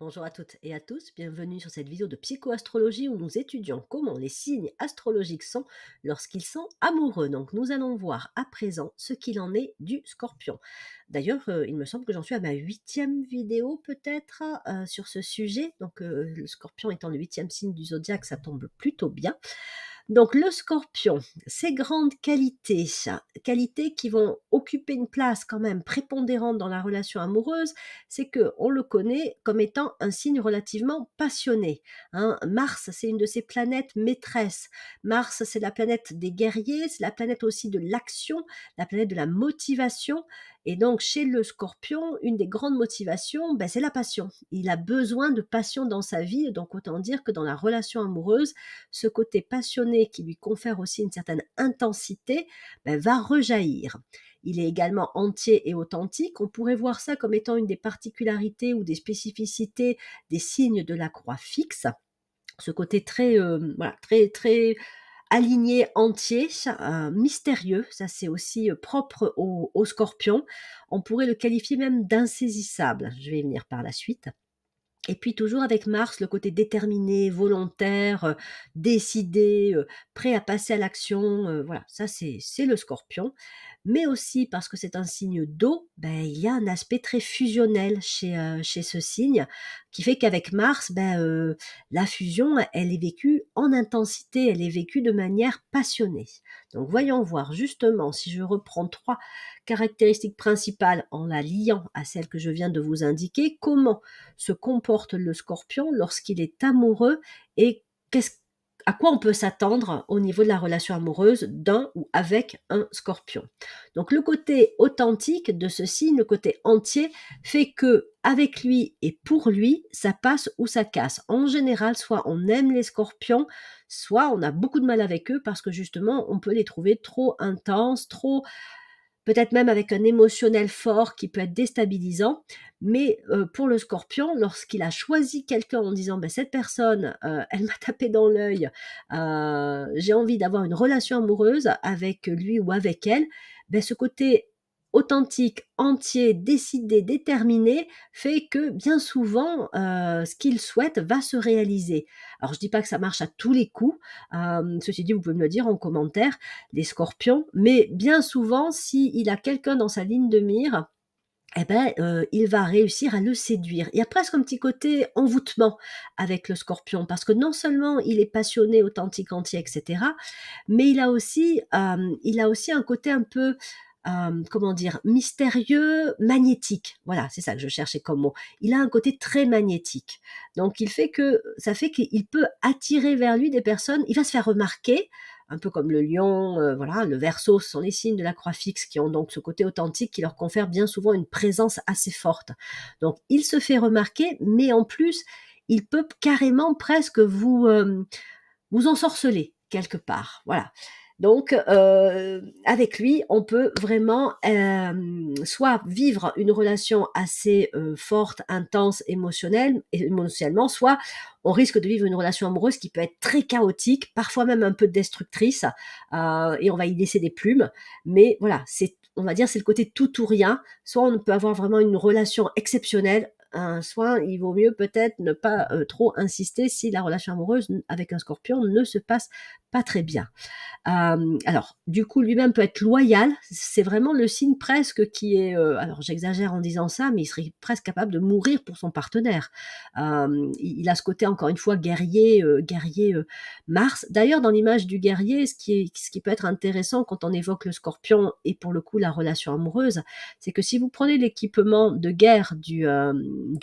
Bonjour à toutes et à tous, bienvenue sur cette vidéo de psychoastrologie où nous étudions comment les signes astrologiques sont lorsqu'ils sont amoureux. Donc nous allons voir à présent ce qu'il en est du scorpion. D'ailleurs, il me semble que j'en suis à ma 8e vidéo peut-être sur ce sujet. Donc le scorpion étant le 8e signe du zodiaque, ça tombe plutôt bien. Donc le scorpion, ses grandes qualités qui vont occuper une place quand même prépondérante dans la relation amoureuse, c'est que on le connaît comme étant un signe relativement passionné, hein. Mars, c'est une de ses planètes maîtresses. Mars, c'est la planète des guerriers, c'est la planète aussi de l'action, la planète de la motivation. Et donc chez le scorpion, une des grandes motivations, c'est la passion. Il a besoin de passion dans sa vie, donc autant dire que dans la relation amoureuse, ce côté passionné qui lui confère aussi une certaine intensité, va rejaillir. Il est également entier et authentique. On pourrait voir ça comme étant une des particularités ou des spécificités des signes de la croix fixe. Ce côté très, voilà, très, très aligné, entier, mystérieux, ça c'est aussi propre au scorpion. On pourrait le qualifier même d'insaisissable. Je vais y venir par la suite. Et puis toujours avec Mars, le côté déterminé, volontaire, décidé, prêt à passer à l'action, voilà, ça c'est le Scorpion. Mais aussi parce que c'est un signe d'eau, il y a un aspect très fusionnel chez ce signe, qui fait qu'avec Mars, la fusion, elle est vécue en intensité, elle est vécue de manière passionnée. Donc voyons voir justement, si je reprends 3 caractéristiques principales en la liant à celles que je viens de vous indiquer, comment se comporte le scorpion lorsqu'il est amoureux et à quoi on peut s'attendre au niveau de la relation amoureuse d'un ou avec un scorpion. Donc le côté authentique de ce signe, le côté entier, fait que avec lui et pour lui, ça passe ou ça casse. En général, soit on aime les scorpions, soit on a beaucoup de mal avec eux parce que justement, on peut les trouver trop intenses, trop peut-être même avec un émotionnel fort qui peut être déstabilisant. Mais pour le scorpion, lorsqu'il a choisi quelqu'un en disant cette personne, elle m'a tapé dans l'œil, j'ai envie d'avoir une relation amoureuse avec lui ou avec elle, ce côté authentique, entier, décidé, déterminé, fait que bien souvent, ce qu'il souhaite va se réaliser. Alors je dis pas que ça marche à tous les coups, ceci dit, vous pouvez me le dire en commentaire, les scorpions, mais bien souvent, s'il a quelqu'un dans sa ligne de mire, il va réussir à le séduire. Il y a presque un petit côté envoûtement avec le scorpion, parce que non seulement il est passionné, authentique, entier, et cetera, mais il a aussi un côté un peu, comment dire? Mystérieux, magnétique. Voilà, c'est ça que je cherchais comme mot. Il a un côté très magnétique. Donc ça fait qu'il peut attirer vers lui des personnes, il va se faire remarquer, un peu comme le lion, voilà, le verseau, ce sont les signes de la croix fixe qui ont donc ce côté authentique qui leur confère bien souvent une présence assez forte. Donc il se fait remarquer, mais en plus, il peut carrément presque vous ensorceler quelque part, voilà. Donc avec lui, on peut vraiment, soit vivre une relation assez, forte, intense, émotionnellement, soit on risque de vivre une relation amoureuse qui peut être très chaotique, parfois même un peu destructrice, et on va y laisser des plumes. Mais voilà, on va dire, c'est le côté tout ou rien. Soit on peut avoir vraiment une relation exceptionnelle, soit il vaut mieux peut-être ne pas trop insister si la relation amoureuse avec un scorpion ne se passe pas très bien. Alors, du coup, lui-même peut être loyal. C'est vraiment le signe presque qui est, alors j'exagère en disant ça, mais il serait presque capable de mourir pour son partenaire. Il a ce côté, encore une fois, guerrier Mars. D'ailleurs, dans l'image du guerrier, ce qui peut être intéressant quand on évoque le scorpion et pour le coup la relation amoureuse, c'est que si vous prenez l'équipement de guerre du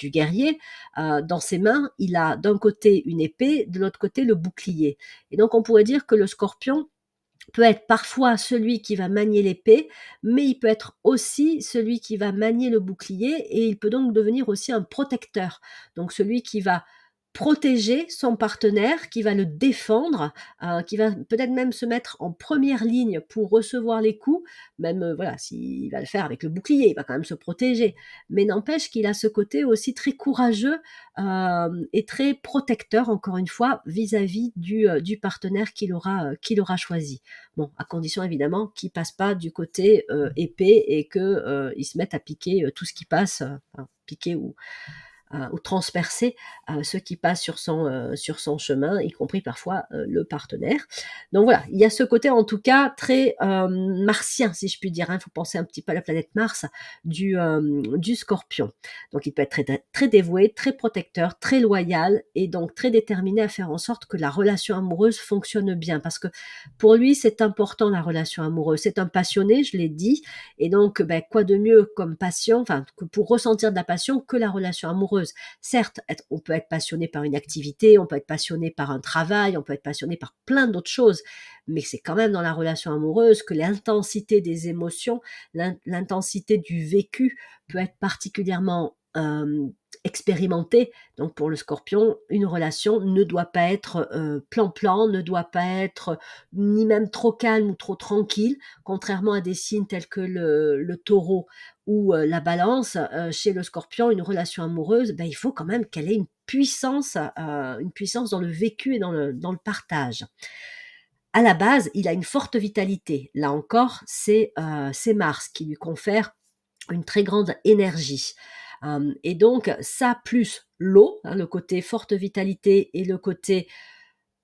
guerrier, dans ses mains, il a d'un côté une épée, de l'autre côté le bouclier. Et donc on pourrait dire que le scorpion peut être parfois celui qui va manier l'épée, mais il peut être aussi celui qui va manier le bouclier et il peut donc devenir aussi un protecteur. Donc celui qui va protéger son partenaire, qui va le défendre, qui va peut-être même se mettre en première ligne pour recevoir les coups, même voilà, s'il va le faire avec le bouclier, il va quand même se protéger. Mais n'empêche qu'il a ce côté aussi très courageux et très protecteur, encore une fois, vis-à-vis du partenaire qu'il aura choisi. Bon, à condition évidemment qu'il passe pas du côté épée et que il se mette à piquer tout ce qui passe, piquer ou ou transpercer ceux qui passent sur son chemin, y compris parfois le partenaire. Donc voilà, il y a ce côté en tout cas très martien, si je puis dire. Il faut penser un petit peu à la planète Mars du Scorpion. Donc il peut être très, très dévoué, très protecteur, très loyal et donc très déterminé à faire en sorte que la relation amoureuse fonctionne bien. Parce que pour lui, c'est important la relation amoureuse. C'est un passionné, je l'ai dit, et donc ben, quoi de mieux comme passion, enfin que pour ressentir de la passion que la relation amoureuse. Certes, on peut être passionné par une activité, on peut être passionné par un travail, on peut être passionné par plein d'autres choses, mais c'est quand même dans la relation amoureuse que l'intensité des émotions, l'intensité du vécu peut être particulièrement expérimentée. Donc pour le Scorpion, une relation ne doit pas être plan-plan, ne doit pas être ni même trop calme ou trop tranquille, contrairement à des signes tels que le Taureau ou la Balance. Chez le Scorpion, une relation amoureuse, ben, il faut quand même qu'elle ait une puissance dans le vécu et dans le partage. À la base, il a une forte vitalité. Là encore, c'est Mars qui lui confère une très grande énergie. Et donc, ça plus l'eau, le côté forte vitalité et le côté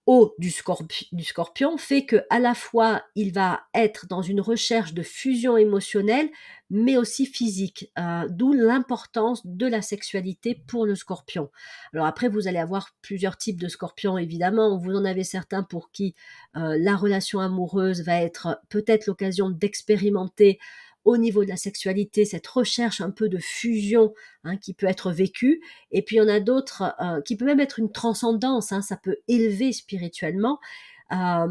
eau du Scorpion fait que à la fois il va être dans une recherche de fusion émotionnelle mais aussi physique, d'où l'importance de la sexualité pour le Scorpion. Alors après vous allez avoir plusieurs types de Scorpions évidemment, vous en avez certains pour qui la relation amoureuse va être peut-être l'occasion d'expérimenter au niveau de la sexualité, cette recherche un peu de fusion qui peut être vécue. Et puis il y en a d'autres qui peut même être une transcendance, ça peut élever spirituellement. Enfin,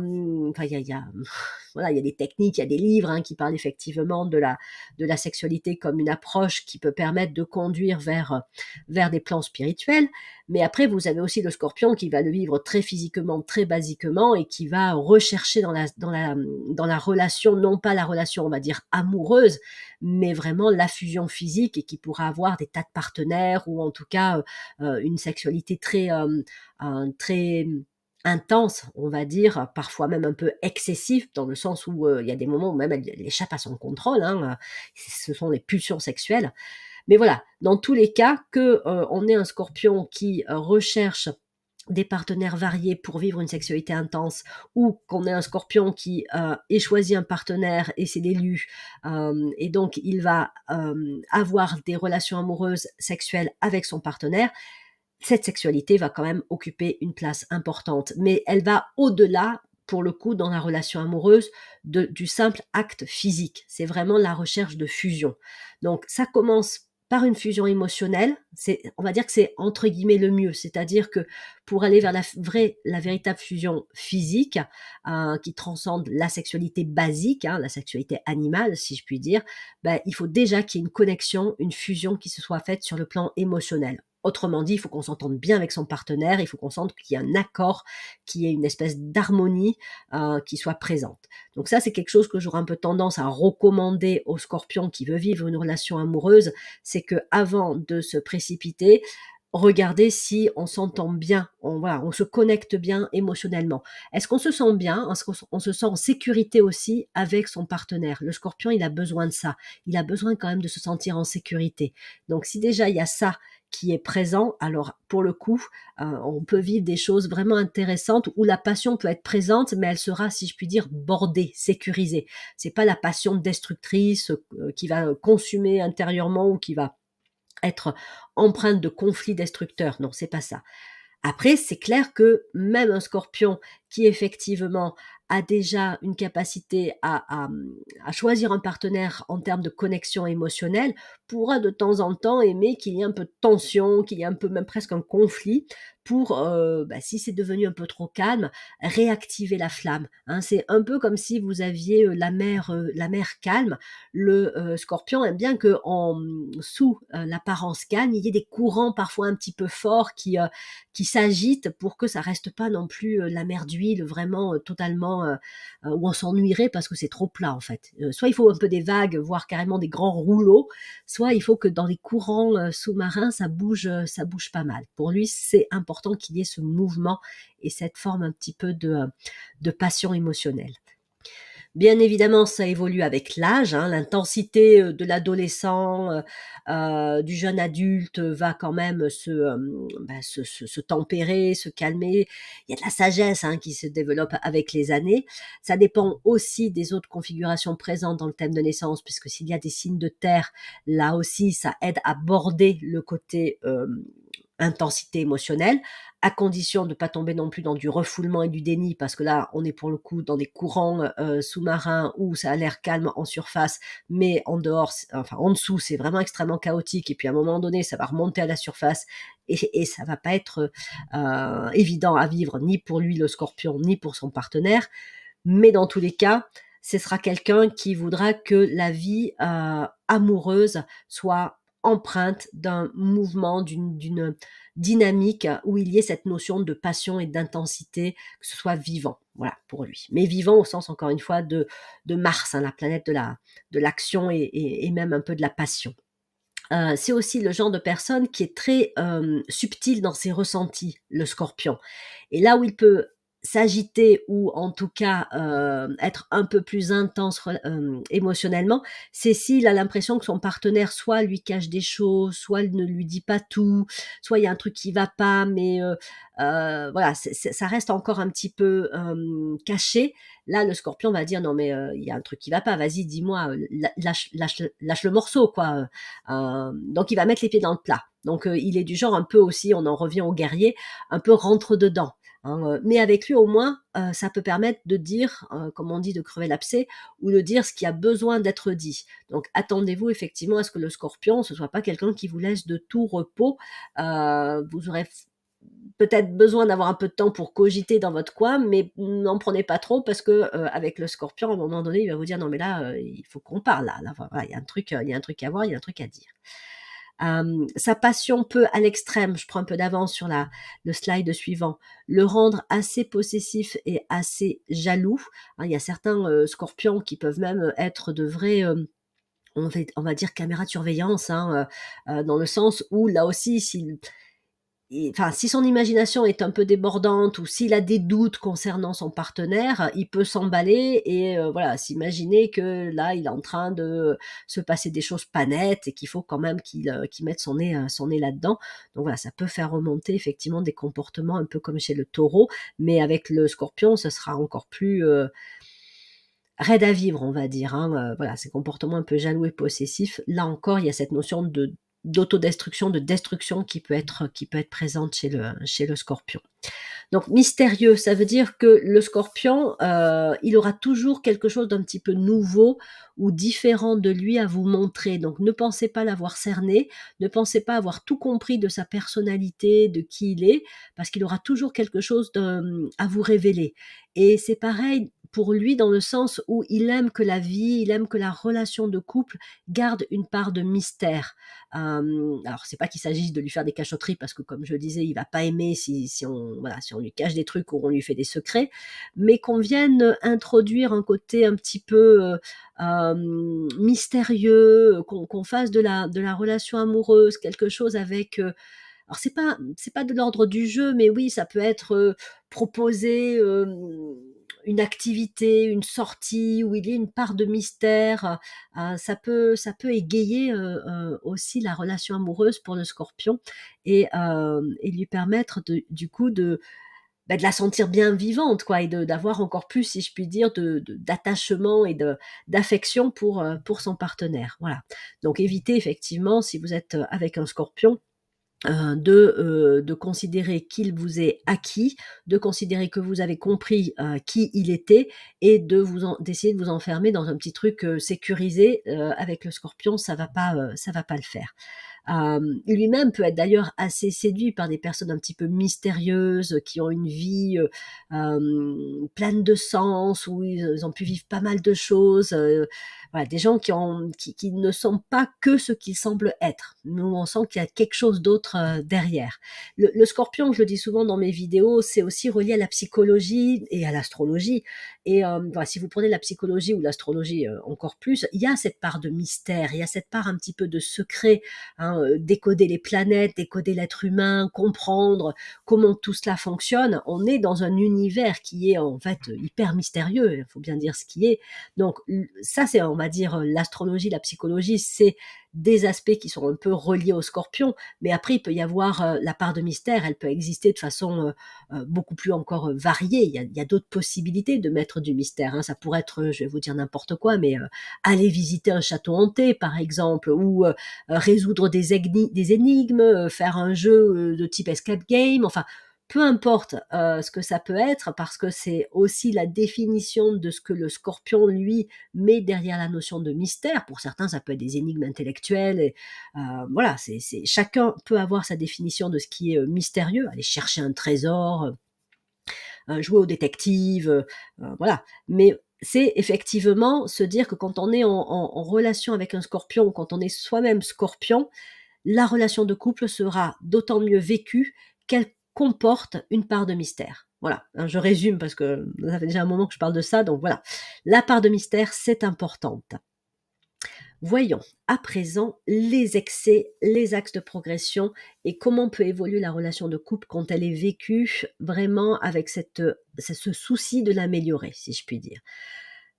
voilà, il y a des techniques, il y a des livres qui parlent effectivement de la sexualité comme une approche qui peut permettre de conduire vers des plans spirituels. Mais après, vous avez aussi le Scorpion qui va le vivre très physiquement, très basiquement et qui va rechercher dans la relation, non pas la relation, on va dire, amoureuse, mais vraiment la fusion physique et qui pourra avoir des tas de partenaires ou en tout cas une sexualité très intense, on va dire, parfois même un peu excessif, dans le sens où il y a des moments où même elle échappe à son contrôle, ce sont les pulsions sexuelles. Mais voilà, dans tous les cas, on ait un Scorpion qui recherche des partenaires variés pour vivre une sexualité intense ou qu'on ait un Scorpion qui ait choisi un partenaire et c'est l'élu et donc il va avoir des relations amoureuses sexuelles avec son partenaire, cette sexualité va quand même occuper une place importante, mais elle va au-delà, pour le coup, dans la relation amoureuse, du simple acte physique. C'est vraiment la recherche de fusion. Donc, ça commence par une fusion émotionnelle. On va dire que c'est entre guillemets le mieux, c'est-à-dire que pour aller vers la véritable fusion physique, qui transcende la sexualité basique, la sexualité animale, si je puis dire, ben, il faut déjà qu'il y ait une connexion, une fusion qui se soit faite sur le plan émotionnel. Autrement dit, il faut qu'on s'entende bien avec son partenaire, il faut qu'on sente qu'il y a un accord, qu'il y ait une espèce d'harmonie qui soit présente. Donc ça, c'est quelque chose que j'aurais un peu tendance à recommander au Scorpion qui veut vivre une relation amoureuse, c'est que avant de se précipiter, regardez si on s'entend bien, on se connecte bien émotionnellement. Est-ce qu'on se sent bien? Est-ce qu'on se sent en sécurité aussi avec son partenaire? Le Scorpion, il a besoin de ça. Il a besoin quand même de se sentir en sécurité. Donc si déjà il y a ça qui est présent, alors pour le coup, on peut vivre des choses vraiment intéressantes où la passion peut être présente, mais elle sera, si je puis dire, bordée, sécurisée. C'est pas la passion destructrice qui va consumer intérieurement ou qui va être empreinte de conflits destructeurs. Non, c'est pas ça. Après, c'est clair que même un Scorpion qui effectivement a déjà une capacité à choisir un partenaire en termes de connexion émotionnelle pourra de temps en temps aimer qu'il y ait un peu de tension, qu'il y ait un peu même presque un conflit pour, si c'est devenu un peu trop calme, réactiver la flamme. C'est un peu comme si vous aviez la mer calme. Le Scorpion aime bien que sous l'apparence calme, il y ait des courants parfois un petit peu forts qui s'agitent pour que ça reste pas non plus la mer d'huile vraiment totalement où on s'ennuierait parce que c'est trop plat en fait. Soit il faut un peu des vagues, voire carrément des grands rouleaux, soit il faut que dans les courants sous-marins ça bouge pas mal. Pour lui, c'est important qu'il y ait ce mouvement et cette forme un petit peu de passion émotionnelle. Bien évidemment, ça évolue avec l'âge, hein, l'intensité, de l'adolescent, du jeune adulte, va quand même se tempérer, se calmer. Il y a de la sagesse, hein, qui se développe avec les années. Ça dépend aussi des autres configurations présentes dans le thème de naissance, puisque s'il y a des signes de terre, là aussi, ça aide à border le côté, intensité émotionnelle, à condition de ne pas tomber non plus dans du refoulement et du déni, parce que là, on est pour le coup dans des courants sous-marins où ça a l'air calme en surface, mais en dehors, enfin en dessous, c'est vraiment extrêmement chaotique. Et puis à un moment donné, ça va remonter à la surface et ça va pas être évident à vivre ni pour lui, le scorpion, ni pour son partenaire. Mais dans tous les cas, ce sera quelqu'un qui voudra que la vie amoureuse soit empreinte d'un mouvement, d'une dynamique où il y ait cette notion de passion et d'intensité, que ce soit vivant, voilà, pour lui. Mais vivant au sens, encore une fois, de Mars, hein, la planète de l'action et même un peu de la passion. C'est aussi le genre de personne qui est très subtil dans ses ressentis, le scorpion. Et là où il peut s'agiter ou en tout cas être un peu plus intense émotionnellement, c'est s'il a l'impression que son partenaire soit lui cache des choses, soit il ne lui dit pas tout, soit il y a un truc qui va pas, mais voilà, ça reste encore un petit peu caché. Là, le scorpion va dire non mais il y a un truc qui va pas, vas-y dis-moi, lâche le morceau quoi. Donc il va mettre les pieds dans le plat. Donc il est du genre un peu aussi, on en revient au guerrier, un peu rentre dedans. Hein, mais avec lui au moins, ça peut permettre de dire, comme on dit, de crever l'abcès ou de dire ce qui a besoin d'être dit. Donc attendez-vous effectivement à ce que le scorpion, ce soit pas quelqu'un qui vous laisse de tout repos. Vous aurez peut-être besoin d'avoir un peu de temps pour cogiter dans votre coin, mais n'en prenez pas trop parce que avec le scorpion, à un moment donné, il va vous dire non mais là, il faut qu'on parle là, voilà, il y a un truc à voir, il y a un truc à dire. Sa passion peut, à l'extrême, je prends un peu d'avance sur le slide suivant, le rendre assez possessif et assez jaloux. Hein, il y a certains scorpions qui peuvent même être de vrais on va dire caméras de surveillance, hein, dans le sens où là aussi, enfin, si son imagination est un peu débordante ou s'il a des doutes concernant son partenaire, il peut s'emballer et voilà, s'imaginer que là, il est en train de se passer des choses pas nettes et qu'il faut quand même qu'il mette son nez là-dedans. Donc voilà, ça peut faire remonter effectivement des comportements un peu comme chez le taureau, mais avec le scorpion, ce sera encore plus raide à vivre, on va dire. Hein. Voilà, ces comportements un peu jaloux et possessifs. Là encore, il y a cette notion d'autodestruction, de destruction qui peut être présente chez le scorpion. Donc mystérieux, ça veut dire que le scorpion, il aura toujours quelque chose d'un petit peu nouveau ou différent de lui à vous montrer. Donc ne pensez pas l'avoir cerné, ne pensez pas avoir tout compris de sa personnalité, de qui il est, parce qu'il aura toujours quelque chose à vous révéler. Et c'est pareil pour lui dans le sens où il aime que la vie, il aime que la relation de couple garde une part de mystère. Alors c'est pas qu'il s'agisse de lui faire des cachotteries parce que comme je le disais, il va pas aimer si on lui cache des trucs ou on lui fait des secrets, mais qu'on vienne introduire un côté un petit peu mystérieux, qu'on fasse de la relation amoureuse quelque chose avec alors c'est pas de l'ordre du jeu, mais oui, ça peut être proposer une activité, une sortie où il y a une part de mystère. Ça peut égayer aussi la relation amoureuse pour le Scorpion et lui permettre du coup de la sentir bien vivante, quoi, et d'avoir encore plus, si je puis dire, d'attachement et d'affection pour son partenaire. Voilà. Donc évitez effectivement, si vous êtes avec un Scorpion, de considérer qu'il vous est acquis, de considérer que vous avez compris qui il était et d'essayer de vous enfermer dans un petit truc sécurisé. Avec le Scorpion, ça va pas le faire. Lui-même peut être d'ailleurs assez séduit par des personnes un petit peu mystérieuses qui ont une vie pleine de sens, où ils ont pu vivre pas mal de choses. voilà, des gens qui ne sont pas que ce qu'ils semblent être. Nous, on sent qu'il y a quelque chose d'autre derrière. Le scorpion, je le dis souvent dans mes vidéos, c'est aussi relié à la psychologie et à l'astrologie. Et voilà, si vous prenez la psychologie ou l'astrologie encore plus, il y a cette part de mystère, il y a cette part un petit peu de secret, hein, décoder les planètes, décoder l'être humain, comprendre comment tout cela fonctionne. On est dans un univers qui est en fait hyper mystérieux, il faut bien dire ce qui est. Donc ça, c'est, on va dire, l'astrologie, la psychologie, c'est des aspects qui sont un peu reliés au scorpion, mais après, il peut y avoir la part de mystère, elle peut exister de façon beaucoup plus encore variée. Il y a d'autres possibilités de mettre du mystère, hein. Ça pourrait être, je vais vous dire n'importe quoi, mais aller visiter un château hanté, par exemple, ou résoudre des énigmes, faire un jeu de type escape game, enfin, peu importe ce que ça peut être, parce que c'est aussi la définition de ce que le scorpion, lui, met derrière la notion de mystère. Pour certains, ça peut être des énigmes intellectuelles. Et, voilà, chacun peut avoir sa définition de ce qui est mystérieux. Aller chercher un trésor, jouer au détective, voilà. Mais c'est effectivement se dire que quand on est en relation avec un scorpion, quand on est soi-même scorpion, la relation de couple sera d'autant mieux vécue qu'elle comporte une part de mystère. Voilà, hein, je résume parce que ça fait déjà un moment que je parle de ça, donc voilà. La part de mystère, c'est importante. Voyons à présent les excès, les axes de progression et comment peut évoluer la relation de couple quand elle est vécue vraiment avec ce souci de l'améliorer, si je puis dire.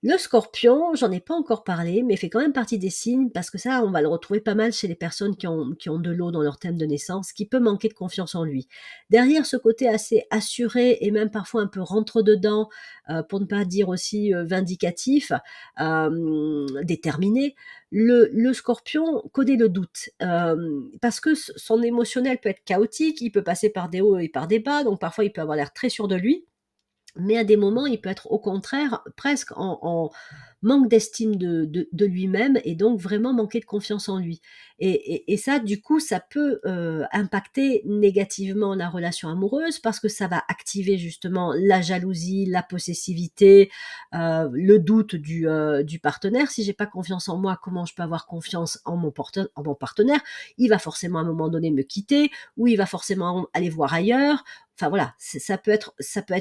Le scorpion, j'en ai pas encore parlé, mais fait quand même partie des signes parce que ça, on va le retrouver pas mal chez les personnes qui ont de l'eau dans leur thème de naissance, qui peut manquer de confiance en lui. Derrière ce côté assez assuré et même parfois un peu rentre-dedans, pour ne pas dire aussi vindicatif, déterminé, le scorpion connaît le doute parce que son émotionnel peut être chaotique, il peut passer par des hauts et par des bas, donc parfois il peut avoir l'air très sûr de lui. Mais à des moments, il peut être au contraire presque en manque d'estime de lui-même et donc vraiment manquer de confiance en lui. Et ça, du coup, ça peut impacter négativement la relation amoureuse parce que ça va activer justement la jalousie, la possessivité, le doute du partenaire. Si j'ai pas confiance en moi, comment je peux avoir confiance en mon partenaire? Il va forcément à un moment donné me quitter ou il va forcément aller voir ailleurs. Enfin voilà, ça peut être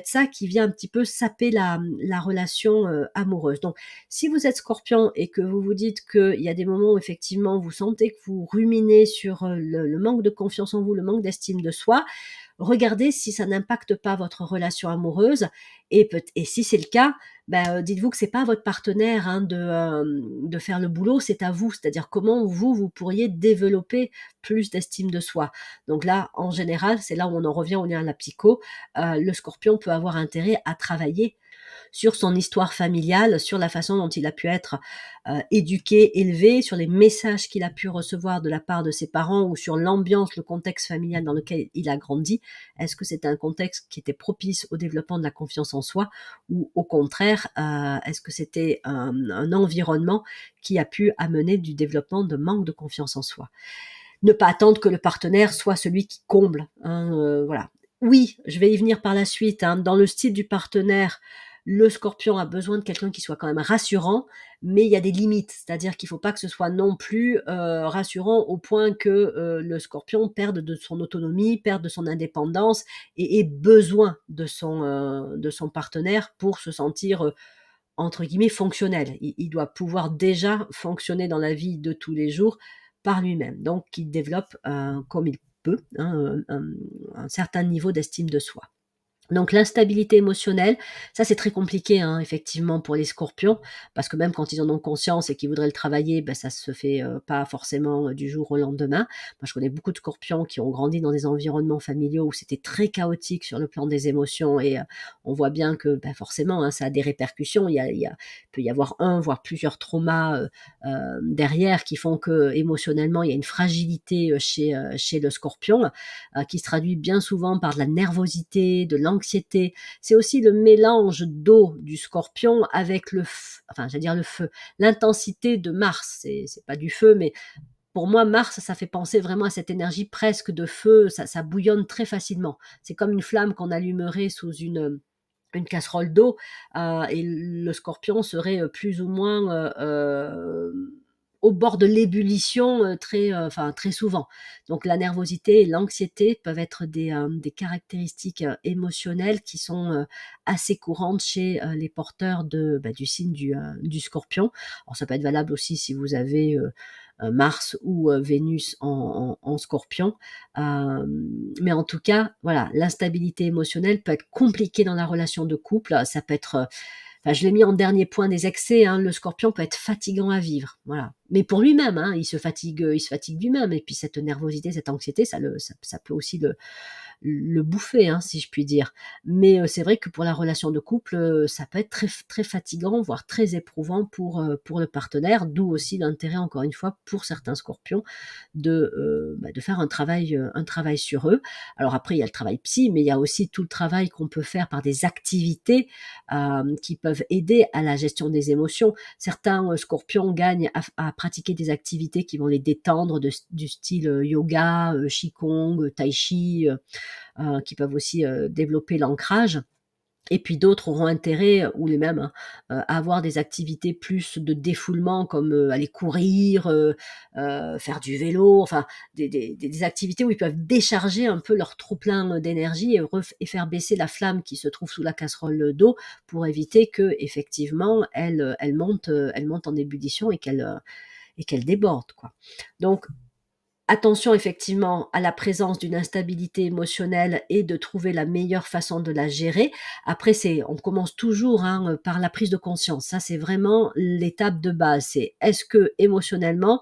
ça qui vient un petit peu saper la relation amoureuse. Donc, si vous êtes scorpion et que vous vous dites qu'il y a des moments où effectivement vous sentez que vous ruminez sur le manque de confiance en vous, le manque d'estime de soi, regardez si ça n'impacte pas votre relation amoureuse et si c'est le cas, dites-vous que c'est pas à votre partenaire de faire le boulot, c'est à vous. C'est-à-dire comment vous pourriez développer plus d'estime de soi. Donc là, en général, c'est là où on en revient au lien à la psycho. Le scorpion peut avoir intérêt à travailler sur son histoire familiale, sur la façon dont il a pu être éduqué, élevé, sur les messages qu'il a pu recevoir de la part de ses parents ou sur l'ambiance, le contexte familial dans lequel il a grandi. Est-ce que c'est un contexte qui était propice au développement de la confiance en soi ou au contraire, est-ce que c'était un environnement qui a pu amener du développement de manque de confiance en soi? Ne pas attendre que le partenaire soit celui qui comble, hein, voilà. Oui, je vais y venir par la suite, hein, dans le style du partenaire, le scorpion a besoin de quelqu'un qui soit quand même rassurant, mais il y a des limites. C'est-à-dire qu'il ne faut pas que ce soit non plus rassurant au point que le scorpion perde de son autonomie, perde de son indépendance et ait besoin de son partenaire pour se sentir entre guillemets fonctionnel. Il doit pouvoir déjà fonctionner dans la vie de tous les jours par lui-même. Donc, il développe comme il peut, hein, un certain niveau d'estime de soi. Donc l'instabilité émotionnelle, ça c'est très compliqué hein, effectivement pour les scorpions, parce que même quand ils en ont conscience et qu'ils voudraient le travailler, ça se fait pas forcément du jour au lendemain. Moi je connais beaucoup de scorpions qui ont grandi dans des environnements familiaux où c'était très chaotique sur le plan des émotions et on voit bien que forcément hein, ça a des répercussions, peut y avoir un voire plusieurs traumas derrière qui font que émotionnellement il y a une fragilité chez le scorpion qui se traduit bien souvent par de la nervosité, de l'anxiété. C'est aussi le mélange d'eau du scorpion avec le feu, l'intensité de Mars. C'est pas du feu, mais pour moi, Mars, ça fait penser vraiment à cette énergie presque de feu, ça bouillonne très facilement. C'est comme une flamme qu'on allumerait une casserole d'eau, et le scorpion serait, plus ou moins, au bord de l'ébullition, enfin très souvent. Donc la nervosité et l'anxiété peuvent être des caractéristiques, émotionnelles qui sont, assez courantes chez, les porteurs du signe du scorpion. Alors ça peut être valable aussi si vous avez, Mars ou, Vénus en scorpion. Mais en tout cas, voilà, l'instabilité émotionnelle peut être compliquée dans la relation de couple. Ça peut être, enfin, je l'ai mis en dernier point des excès, hein, le scorpion peut être fatigant à vivre, voilà. Mais pour lui-même, hein, il se fatigue lui-même et puis cette nervosité, cette anxiété, ça peut aussi le bouffer, hein, si je puis dire. Mais c'est vrai que pour la relation de couple, ça peut être très fatigant, voire très éprouvant pour le partenaire, d'où aussi l'intérêt, encore une fois, pour certains scorpions de faire un travail sur eux. Alors après, il y a le travail psy, mais il y a aussi tout le travail qu'on peut faire par des activités, qui peuvent aider à la gestion des émotions. Certains, scorpions gagnent à pratiquer des activités qui vont les détendre du style, yoga, qigong, tai chi, qui peuvent aussi, développer l'ancrage. Et puis d'autres auront intérêt, ou les mêmes, hein, à avoir des activités plus de défoulement comme, aller courir, faire du vélo, enfin des activités où ils peuvent décharger un peu leur trop plein, d'énergie et faire baisser la flamme qui se trouve sous la casserole, d'eau pour éviter qu'effectivement elle monte en ébullition et qu'elle déborde, quoi. Donc attention effectivement à la présence d'une instabilité émotionnelle et de trouver la meilleure façon de la gérer. Après on commence toujours, hein, par la prise de conscience. Ça, c'est vraiment l'étape de base. C'est: est-ce que émotionnellement,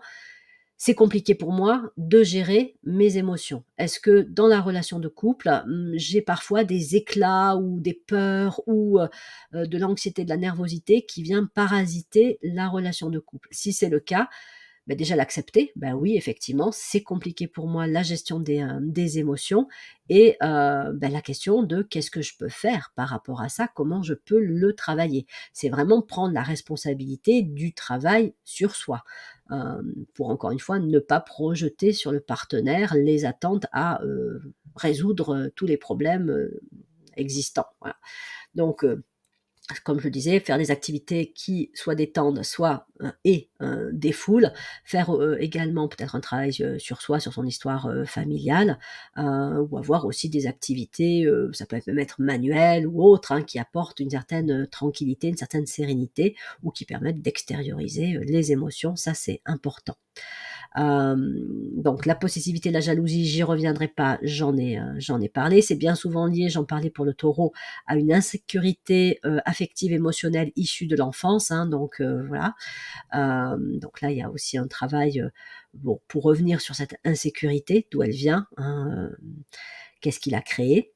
c'est compliqué pour moi de gérer mes émotions? Est-ce que dans la relation de couple, j'ai parfois des éclats ou des peurs ou, de l'anxiété, de la nervosité qui vient parasiter la relation de couple? Si c'est le cas, déjà l'accepter, oui effectivement, c'est compliqué pour moi la gestion des émotions et la question de: «Qu'est-ce que je peux faire par rapport à ça? Comment je peux le travailler?» C'est vraiment prendre la responsabilité du travail sur soi, pour encore une fois ne pas projeter sur le partenaire les attentes à, résoudre, tous les problèmes, existants, voilà. Donc comme je le disais, faire des activités qui soit détendent, soit, défoulent. Faire, également peut-être un travail, sur soi, sur son histoire, familiale, ou avoir aussi des activités, ça peut être même être manuel ou autre, hein, qui apportent une certaine, tranquillité, une certaine sérénité ou qui permettent d'extérioriser, les émotions. Ça, c'est important. Donc la possessivité, la jalousie, j'y reviendrai pas, j'en ai parlé. C'est bien souvent lié, j'en parlais pour le taureau, à une insécurité, affective, émotionnelle issue de l'enfance, hein, donc voilà. Donc là, il y a aussi un travail, bon, pour revenir sur cette insécurité, d'où elle vient, hein, qu'est-ce qui l'a créée?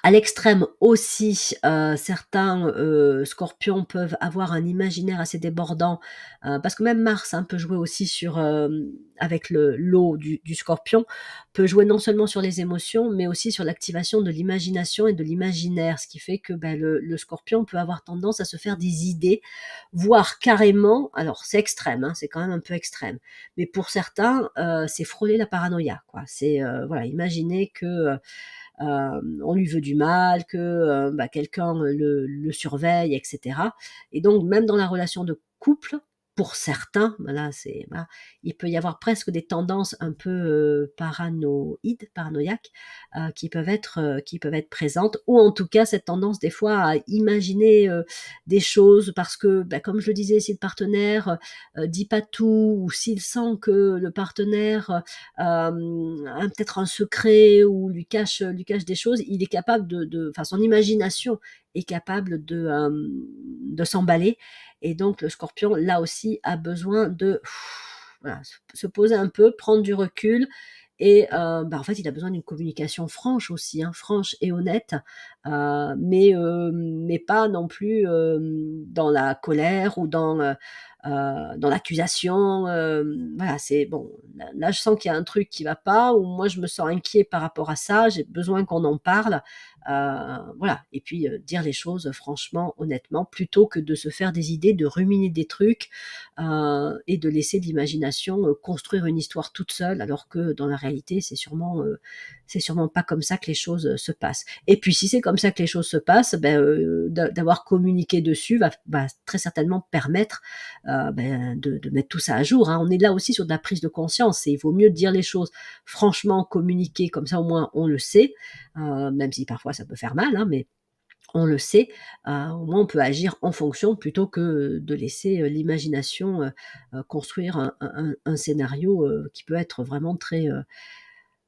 À l'extrême aussi, certains, scorpions peuvent avoir un imaginaire assez débordant, parce que même Mars, hein, peut jouer aussi avec l'eau du scorpion, peut jouer non seulement sur les émotions, mais aussi sur l'activation de l'imagination et de l'imaginaire. Ce qui fait que, le scorpion peut avoir tendance à se faire des idées, voire carrément, alors c'est extrême, hein, c'est quand même un peu extrême, mais pour certains, c'est frôler la paranoïa, quoi. C'est, voilà, imaginer que, on lui veut du mal, que, quelqu'un le surveille et cetera et donc même dans la relation de couple, pour certains, voilà, il peut y avoir presque des tendances un peu, paranoïaques, qui peuvent être présentes ou en tout cas cette tendance des fois à imaginer, des choses parce que, comme je le disais, si le partenaire, dit pas tout ou s'il sent que le partenaire, a peut-être un secret ou lui cache des choses, il est capable enfin son imagination est capable de s'emballer et donc le scorpion, là aussi, a besoin de voilà, se poser un peu, prendre du recul et en fait, il a besoin d'une communication franche aussi, hein, franche et honnête, mais pas non plus, dans la colère ou dans l'accusation, voilà, c'est bon, là je sens qu'il y a un truc qui va pas, ou moi je me sens inquiet par rapport à ça, j'ai besoin qu'on en parle, voilà, et puis, dire les choses franchement, honnêtement, plutôt que de se faire des idées, de ruminer des trucs, et de laisser l'imagination, construire une histoire toute seule, alors que dans la réalité, c'est sûrement pas comme ça que les choses, se passent. Et puis si c'est comme ça que les choses se passent, ben, d'avoir communiqué dessus va très certainement permettre, ben, de mettre tout ça à jour, hein. On est là aussi sur de la prise de conscience, et il vaut mieux dire les choses franchement, communiquer, comme ça au moins on le sait, même si parfois ça peut faire mal, hein, mais on le sait, au moins on peut agir en fonction, plutôt que de laisser, l'imagination, construire un scénario, qui peut être vraiment très,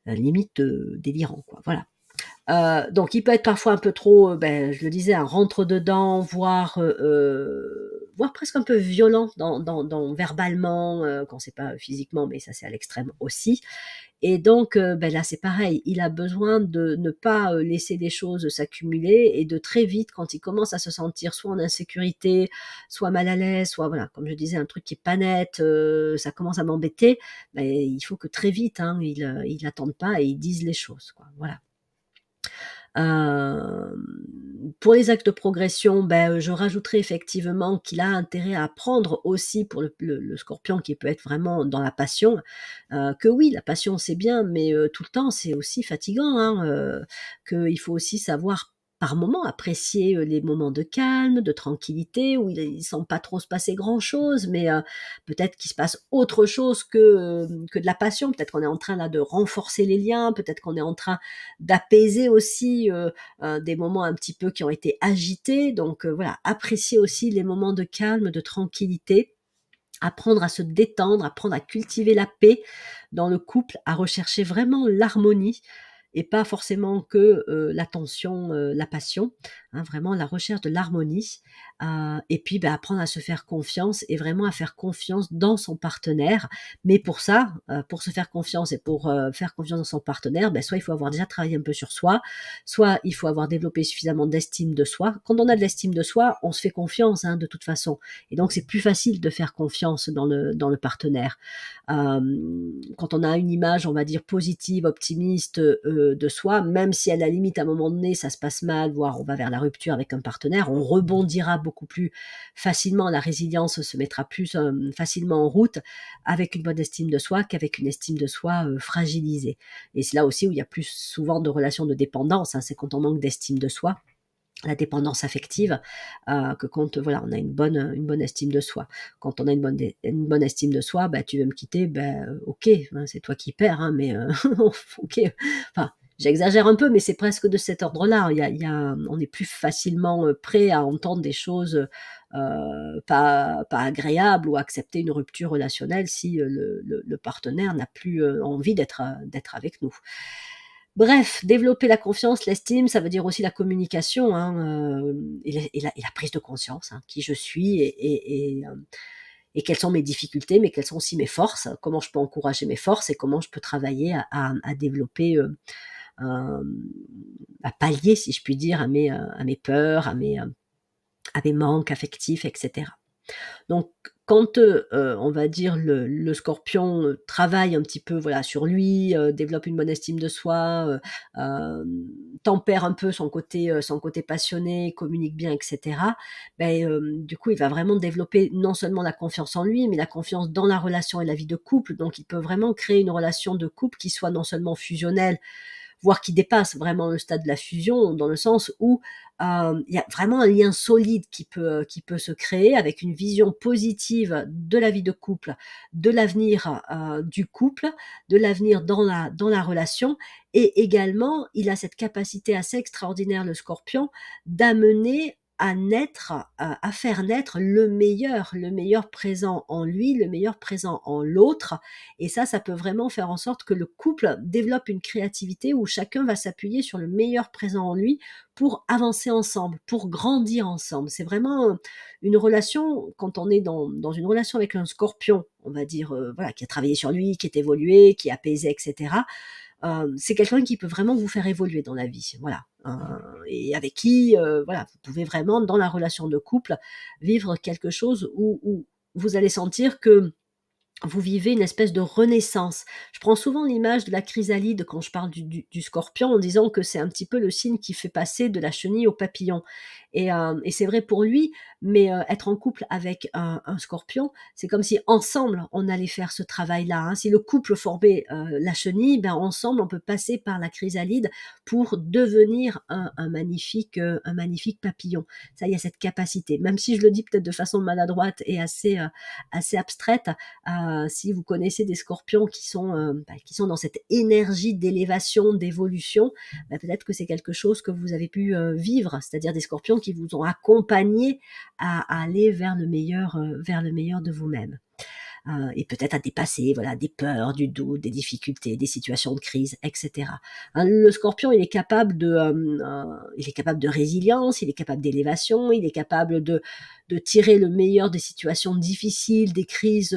limite, délirant, quoi. Voilà. Donc il peut être parfois un peu trop, ben, je le disais, un rentre dedans, voire presque un peu violent dans verbalement, quand c'est pas physiquement, mais ça c'est à l'extrême aussi. Et donc, ben là, c'est pareil, il a besoin de ne pas, laisser les choses s'accumuler, et de très vite, quand il commence à se sentir soit en insécurité, soit mal à l'aise, soit voilà, comme je disais, un truc qui est pas net, ça commence à m'embêter, ben, il faut que très vite, hein, il attende pas et il dise les choses, quoi. Voilà. Pour les axes de progression, ben, je rajouterais effectivement qu'il a intérêt à apprendre aussi, pour le Scorpion qui peut être vraiment dans la passion, que oui, la passion c'est bien, mais tout le temps c'est aussi fatigant, hein, qu'il faut aussi savoir par moments apprécier, les moments de calme, de tranquillité, où il sent pas trop se passer grand-chose, mais peut-être qu'il se passe autre chose que de la passion. Peut-être qu'on est en train là de renforcer les liens, peut-être qu'on est en train d'apaiser aussi, des moments un petit peu qui ont été agités. Donc voilà, apprécier aussi les moments de calme, de tranquillité, apprendre à se détendre, apprendre à cultiver la paix dans le couple, à rechercher vraiment l'harmonie, et pas forcément que, la tension, la passion, hein, vraiment la recherche de l'harmonie, et puis, bah, apprendre à se faire confiance, et vraiment à faire confiance dans son partenaire. Mais pour ça, pour se faire confiance et pour, faire confiance dans son partenaire, bah, soit il faut avoir déjà travaillé un peu sur soi, soit il faut avoir développé suffisamment d'estime de soi. Quand on a de l'estime de soi, on se fait confiance, hein, de toute façon, et donc c'est plus facile de faire confiance dans le partenaire. Quand on a une image, on va dire positive, optimiste, de soi, même si à la limite à un moment donné ça se passe mal, voire on va vers la rupture avec un partenaire, on rebondira beaucoup plus facilement, la résilience se mettra plus, facilement en route avec une bonne estime de soi qu'avec une estime de soi, fragilisée. Et c'est là aussi où il y a plus souvent de relations de dépendance, hein, c'est quand on manque d'estime de soi, la dépendance affective, que quand, voilà, on a une bonne estime de soi. Quand on a une bonne estime de soi, bah, tu veux me quitter, ben, OK, hein, c'est toi qui perds, hein, mais OK. Enfin, j'exagère un peu, mais c'est presque de cet ordre-là. On est plus facilement, prêt à entendre des choses, pas agréables, ou à accepter une rupture relationnelle si, le partenaire n'a plus, envie d'être avec nous. Bref, développer la confiance, l'estime, ça veut dire aussi la communication, hein, et la prise de conscience, hein, qui je suis, et quelles sont mes difficultés, mais quelles sont aussi mes forces, comment je peux encourager mes forces, et comment je peux travailler à développer, hem, à pallier, si je puis dire, à mes peurs, à mes manques affectifs, et cetera. Donc quand, on va dire le Scorpion, travaille un petit peu, voilà, sur lui, développe une bonne estime de soi, tempère un peu son côté passionné, communique bien, et cetera, beh, du coup, il va vraiment développer non seulement la confiance en lui, mais la confiance dans la relation et la vie de couple. Donc il peut vraiment créer une relation de couple qui soit non seulement fusionnelle, voire qui dépasse vraiment le stade de la fusion, dans le sens où, il y a vraiment un lien solide qui peut se créer, avec une vision positive de la vie de couple, de l'avenir, du couple, de l'avenir dans la relation. Et également, il a cette capacité assez extraordinaire, le Scorpion, d'amener à naître, à faire naître le meilleur présent en lui, le meilleur présent en l'autre. Et ça peut vraiment faire en sorte que le couple développe une créativité où chacun va s'appuyer sur le meilleur présent en lui pour avancer ensemble, pour grandir ensemble. C'est vraiment, une relation, quand on est dans une relation avec un Scorpion, on va dire, voilà, qui a travaillé sur lui, qui est évolué, qui est apaisé, et cetera. C'est quelqu'un qui peut vraiment vous faire évoluer dans la vie, voilà, et avec qui, voilà, vous pouvez vraiment, dans la relation de couple, vivre quelque chose où vous allez sentir que vous vivez une espèce de renaissance. Je prends souvent l'image de la chrysalide quand je parle du scorpion, en disant que c'est un petit peu le signe qui fait passer de la chenille au papillon. Et c'est vrai pour lui, mais être en couple avec un scorpion, c'est comme si ensemble on allait faire ce travail-là, hein. Si le couple formait la chenille, ben ensemble on peut passer par la chrysalide pour devenir un magnifique papillon. Ça, il y a cette capacité. Même si je le dis peut-être de façon maladroite et assez abstraite, si vous connaissez des scorpions qui sont dans cette énergie d'élévation, d'évolution, peut-être que c'est quelque chose que vous avez pu vivre, c'est-à-dire des scorpions qui vous ont accompagné à aller vers le meilleur de vous-même. Et peut-être à dépasser voilà des peurs, du doute, des difficultés, des situations de crise, etc. Hein, le scorpion, il est capable de résilience, il est capable d'élévation, il est capable de tirer le meilleur des situations difficiles, des crises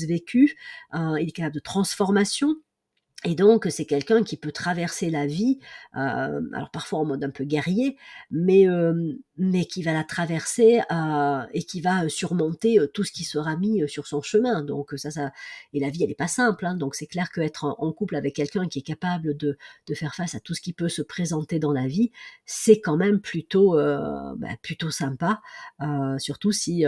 vécues. Il est capable de transformation. Et donc, c'est quelqu'un qui peut traverser la vie, alors parfois en mode un peu guerrier, mais qui va la traverser et qui va surmonter tout ce qui sera mis sur son chemin. Donc ça, et la vie, elle est pas simple, hein, donc c'est clair qu'être en couple avec quelqu'un qui est capable de faire face à tout ce qui peut se présenter dans la vie, c'est quand même plutôt sympa, surtout si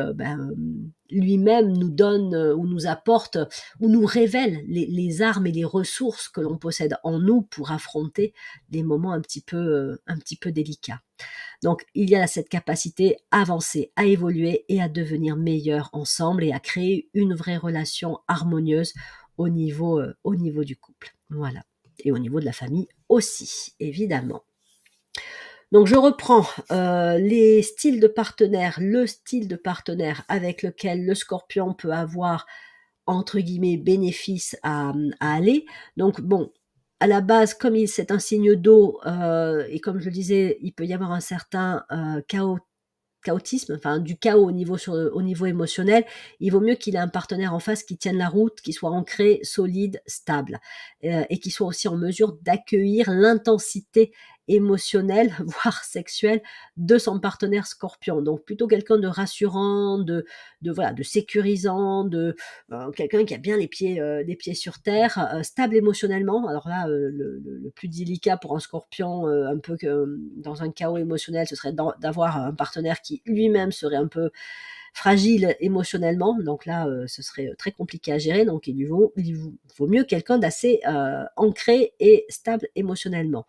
lui-même nous donne ou nous apporte ou nous révèle les armes et les ressources que l'on possède en nous pour affronter des moments un petit peu délicats. Donc, il y a cette capacité à avancer, à évoluer et à devenir meilleur ensemble et à créer une vraie relation harmonieuse au niveau du couple. Voilà. Et au niveau de la famille aussi, évidemment. Donc je reprends les styles de partenaires, le style de partenaire avec lequel le scorpion peut avoir entre guillemets bénéfice à aller. Donc bon, à la base, comme c'est un signe d'eau, et comme je le disais, il peut y avoir un certain chaotisme, enfin du chaos au niveau émotionnel, il vaut mieux qu'il ait un partenaire en face qui tienne la route, qui soit ancré, solide, stable, et qui soit aussi en mesure d'accueillir l'intensité émotionnelle, voire sexuelle, de son partenaire scorpion. Donc plutôt quelqu'un de rassurant, de sécurisant, quelqu'un qui a bien les pieds sur terre, stable émotionnellement. Alors là, le plus délicat pour un scorpion, un peu dans un chaos émotionnel, ce serait d'avoir un partenaire qui lui-même serait un peu fragile émotionnellement. Donc là, ce serait très compliqué à gérer. Donc il vaut mieux quelqu'un d'assez ancré et stable émotionnellement.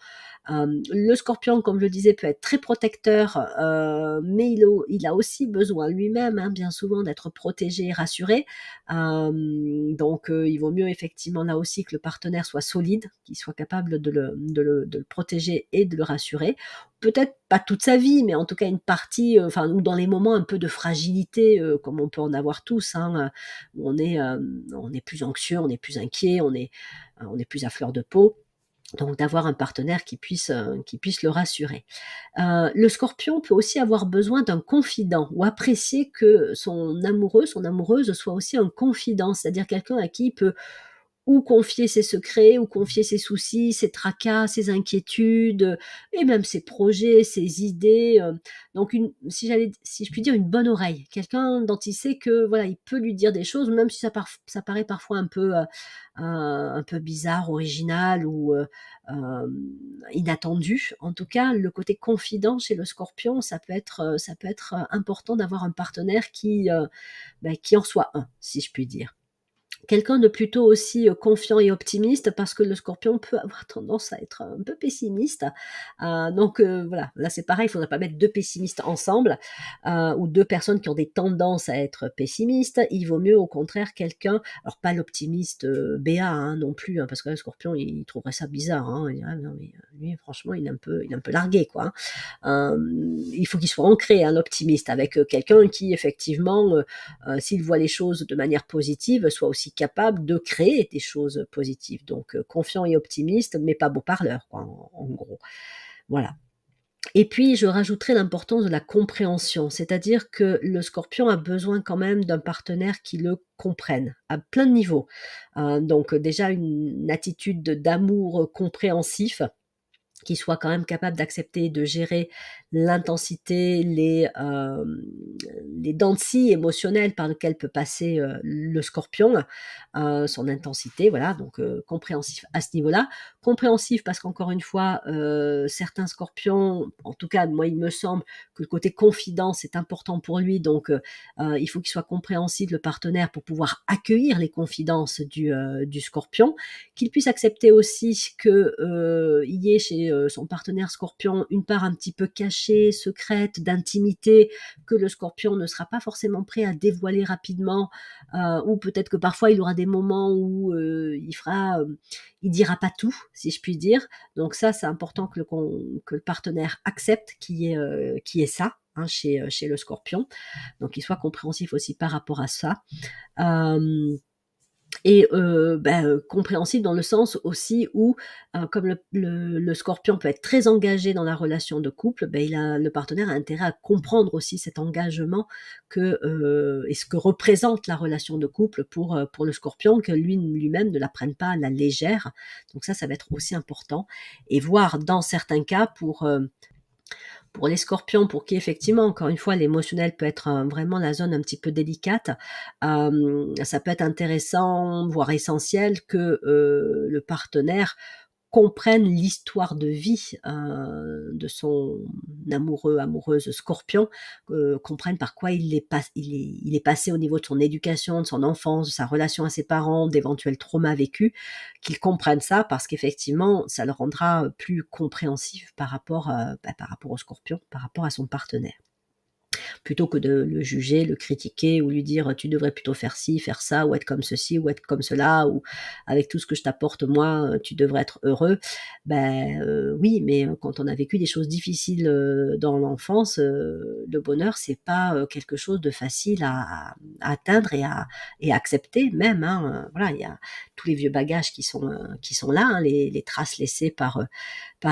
Le scorpion, comme je le disais, peut être très protecteur, mais il a aussi besoin lui-même, hein, bien souvent, d'être protégé et rassuré. Donc, il vaut mieux effectivement là aussi que le partenaire soit solide, qu'il soit capable de le protéger et de le rassurer. Peut-être pas toute sa vie, mais en tout cas une partie, ou dans les moments un peu de fragilité, comme on peut en avoir tous, hein, où on est plus anxieux, on est plus inquiet, on est plus à fleur de peau. Donc d'avoir un partenaire qui puisse le rassurer. Le scorpion peut aussi avoir besoin d'un confident ou apprécier que son amoureux, son amoureuse soit aussi un confident, c'est-à-dire quelqu'un à qui il peut ou confier ses secrets, ou confier ses soucis, ses tracas, ses inquiétudes, et même ses projets, ses idées. Donc, si je puis dire, une bonne oreille. Quelqu'un dont il sait que voilà, il peut lui dire des choses, même si ça paraît parfois un peu bizarre, original ou inattendu. En tout cas, le côté confident chez le Scorpion, ça peut être important d'avoir un partenaire qui en soit un, si je puis dire. Quelqu'un de plutôt aussi confiant et optimiste, parce que le scorpion peut avoir tendance à être un peu pessimiste. Donc voilà, là c'est pareil, il ne faudrait pas mettre deux pessimistes ensemble, ou deux personnes qui ont des tendances à être pessimistes. Il vaut mieux au contraire quelqu'un, alors pas l'optimiste béat hein, non plus, hein, parce que le scorpion il trouverait ça bizarre. Hein, il dirait, non, mais, lui franchement il est un peu largué quoi. Il faut qu'il soit ancré, un optimiste, avec quelqu'un qui effectivement, s'il voit les choses de manière positive, soit aussi capable de créer des choses positives. Donc confiant et optimiste, mais pas beau parleur, quoi, en gros. Voilà. Et puis, je rajouterai l'importance de la compréhension, c'est-à-dire que le scorpion a besoin quand même d'un partenaire qui le comprenne à plein de niveaux. Donc déjà une attitude d'amour compréhensif, qui soit quand même capable d'accepter et de gérer l'intensité, les dents de scie émotionnelles par lesquelles peut passer le scorpion, son intensité, voilà, donc compréhensif à ce niveau-là. Compréhensif parce qu'encore une fois, certains scorpions, en tout cas, moi, il me semble que le côté confidence est important pour lui, donc il faut qu'il soit compréhensif, le partenaire, pour pouvoir accueillir les confidences du scorpion, qu'il puisse accepter aussi que il y ait chez son partenaire scorpion une part un petit peu cachée, secrète, d'intimité, que le scorpion ne sera pas forcément prêt à dévoiler rapidement, ou peut-être que parfois il aura des moments où il dira pas tout, si je puis dire. Donc ça, c'est important que le partenaire accepte qu'il y ait ça, hein, chez le scorpion. Donc il soit compréhensif aussi par rapport à ça. Euh, compréhensible dans le sens aussi où, comme le scorpion peut être très engagé dans la relation de couple, le partenaire a intérêt à comprendre aussi cet engagement et ce que représente la relation de couple pour le scorpion, que lui-même ne la prenne pas à la légère. Donc ça va être aussi important. Et voir dans certains cas pour les scorpions, pour qui effectivement, encore une fois, l'émotionnel peut être vraiment la zone un petit peu délicate, ça peut être intéressant, voire essentiel, que le partenaire comprenne l'histoire de vie de son amoureux, amoureuse scorpion, comprenne par quoi il est passé au niveau de son éducation, de son enfance, de sa relation à ses parents, d'éventuels traumas vécus, qu'il comprenne ça, parce qu'effectivement, ça le rendra plus compréhensif par rapport au scorpion, par rapport à son partenaire, plutôt que de le juger, le critiquer ou lui dire tu devrais plutôt faire ci, faire ça, ou être comme ceci, ou être comme cela, ou avec tout ce que je t'apporte moi, tu devrais être heureux. Oui, mais quand on a vécu des choses difficiles dans l'enfance, le bonheur, c'est pas quelque chose de facile à atteindre et à accepter même. Hein. Voilà, il y a tous les vieux bagages qui sont là, hein, les traces laissées par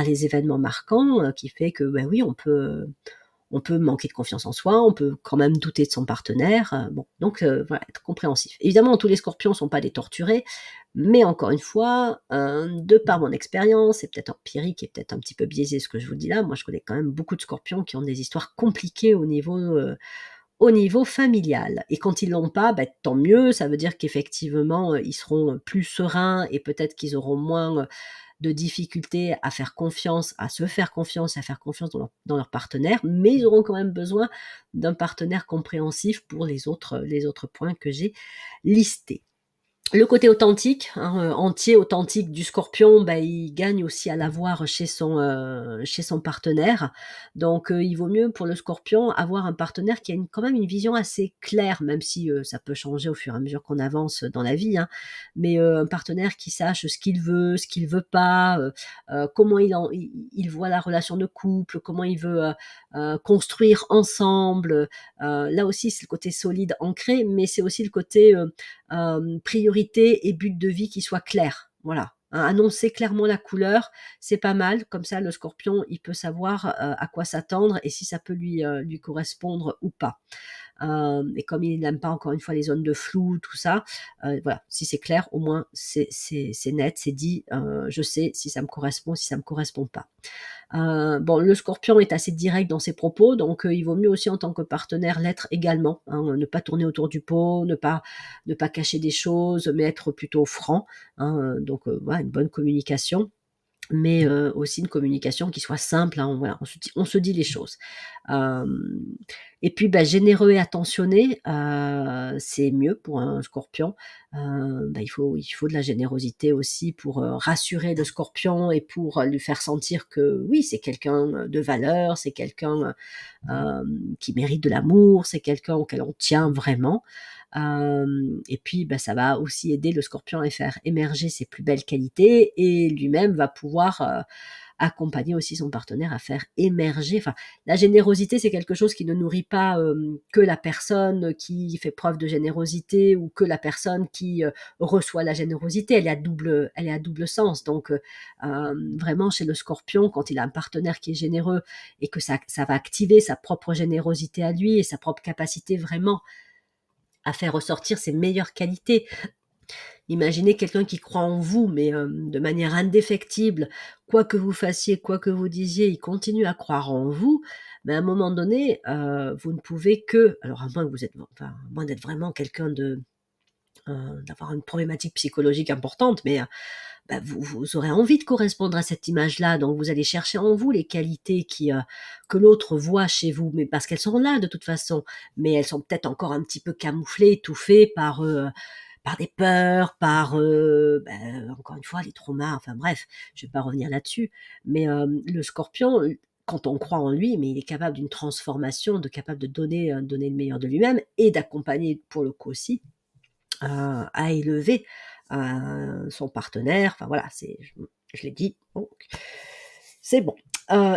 les événements marquants, qui fait que oui, on peut manquer de confiance en soi, on peut quand même douter de son partenaire. Donc voilà, être compréhensif. Évidemment, tous les scorpions ne sont pas des torturés, mais encore une fois, de par mon expérience, c'est peut-être empirique et peut-être un petit peu biaisé ce que je vous dis là, moi je connais quand même beaucoup de scorpions qui ont des histoires compliquées au niveau familial. Et quand ils l'ont pas, tant mieux, ça veut dire qu'effectivement, ils seront plus sereins et peut-être qu'ils auront moins de difficultés à faire confiance, à se faire confiance, à faire confiance dans leur partenaire, mais ils auront quand même besoin d'un partenaire compréhensif pour les autres points que j'ai listés. Le côté authentique, hein, entier, authentique du scorpion, il gagne aussi à l'avoir chez son partenaire. Donc, il vaut mieux pour le scorpion avoir un partenaire qui a quand même une vision assez claire, même si ça peut changer au fur et à mesure qu'on avance dans la vie. Hein, mais un partenaire qui sache ce qu'il veut pas, comment il voit la relation de couple, comment il veut construire ensemble. Là aussi, c'est le côté solide, ancré, mais c'est aussi le côté priorité et but de vie qui soit clair. Voilà. Annoncer clairement la couleur, c'est pas mal. Comme ça, le scorpion, il peut savoir à quoi s'attendre et si ça peut lui correspondre ou pas. Et comme il n'aime pas encore une fois les zones de flou, tout ça, voilà, si c'est clair, au moins c'est net, c'est dit, je sais si ça me correspond, si ça me correspond pas. Le scorpion est assez direct dans ses propos, donc il vaut mieux aussi en tant que partenaire l'être également, hein, ne pas tourner autour du pot, ne pas cacher des choses, mais être plutôt franc, hein, donc voilà, une bonne communication, mais aussi une communication qui soit simple, hein, voilà, on se dit les choses. Et puis généreux et attentionné, c'est mieux pour un scorpion. Il faut de la générosité aussi pour rassurer le scorpion et pour lui faire sentir que oui, c'est quelqu'un de valeur, c'est quelqu'un qui mérite de l'amour, c'est quelqu'un auquel on tient vraiment. Et puis ça va aussi aider le scorpion à faire émerger ses plus belles qualités, et lui-même va pouvoir accompagner aussi son partenaire à faire émerger. Enfin, la générosité, c'est quelque chose qui ne nourrit pas que la personne qui fait preuve de générosité ou que la personne qui reçoit la générosité. Elle est à double sens. Donc, vraiment, chez le scorpion, quand il a un partenaire qui est généreux et que ça va activer sa propre générosité à lui et sa propre capacité vraiment à faire ressortir ses meilleures qualités Imaginez quelqu'un qui croit en vous, mais de manière indéfectible, quoi que vous fassiez, quoi que vous disiez, il continue à croire en vous, mais à un moment donné, vous ne pouvez que alors à moins que vous êtes enfin, à moins d'être vraiment quelqu'un de, d'avoir une problématique psychologique importante, mais bah, vous aurez envie de correspondre à cette image-là, donc vous allez chercher en vous les qualités que l'autre voit chez vous, mais parce qu'elles sont là de toute façon, mais elles sont peut-être encore un petit peu camouflées, étouffées par des peurs, encore une fois, les traumas, enfin bref, je vais pas revenir là-dessus. Mais le Scorpion, quand on croit en lui, mais il est capable d'une transformation, capable de donner le meilleur de lui-même et d'accompagner, pour le coup aussi, à élever, son partenaire. Enfin voilà, je l'ai dit, donc c'est bon.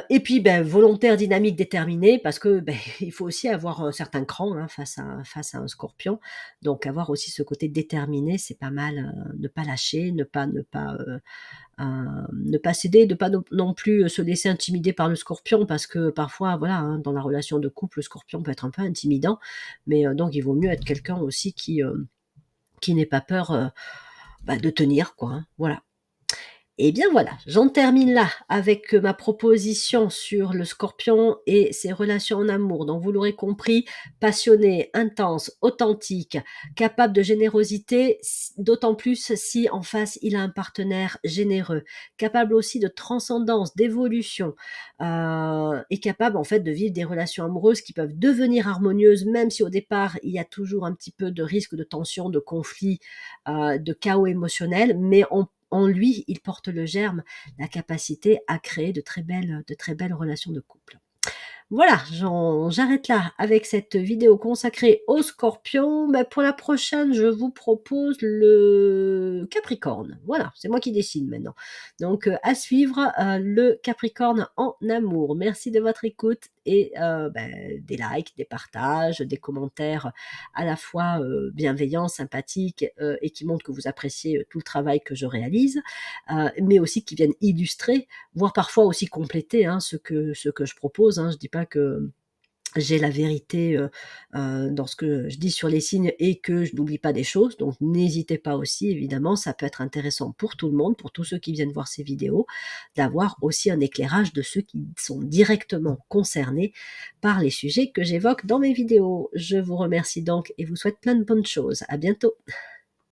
Et puis, volontaire, dynamique, déterminé, parce que, il faut aussi avoir un certain cran, hein, face à un Scorpion. Donc avoir aussi ce côté déterminé, c'est pas mal, ne pas lâcher, ne pas céder, de pas non plus se laisser intimider par le Scorpion, parce que parfois, voilà, hein, dans la relation de couple, le Scorpion peut être un peu intimidant, mais donc il vaut mieux être quelqu'un aussi qui n'ait pas peur, de tenir quoi, hein, voilà. Et bien voilà, j'en termine là avec ma proposition sur le Scorpion et ses relations en amour. Donc vous l'aurez compris, passionné, intense, authentique, capable de générosité, d'autant plus si en face il a un partenaire généreux, capable aussi de transcendance, d'évolution, et capable en fait de vivre des relations amoureuses qui peuvent devenir harmonieuses, même si au départ il y a toujours un petit peu de risque de tension, de conflit, de chaos émotionnel, mais en lui, il porte le germe, la capacité à créer de très belles relations de couple. Voilà, j'arrête là avec cette vidéo consacrée aux Scorpions. Pour la prochaine, je vous propose le Capricorne. Voilà, c'est moi qui décide maintenant. Donc, à suivre, le Capricorne en amour. Merci de votre écoute et des likes, des partages, des commentaires à la fois bienveillants, sympathiques et qui montrent que vous appréciez tout le travail que je réalise, mais aussi qui viennent illustrer, voire parfois aussi compléter, hein, ce que je propose, hein. Je dis pas que j'ai la vérité dans ce que je dis sur les signes et que je n'oublie pas des choses, donc n'hésitez pas aussi, évidemment, ça peut être intéressant pour tout le monde, pour tous ceux qui viennent voir ces vidéos, d'avoir aussi un éclairage de ceux qui sont directement concernés par les sujets que j'évoque dans mes vidéos. Je vous remercie donc et vous souhaite plein de bonnes choses. À bientôt.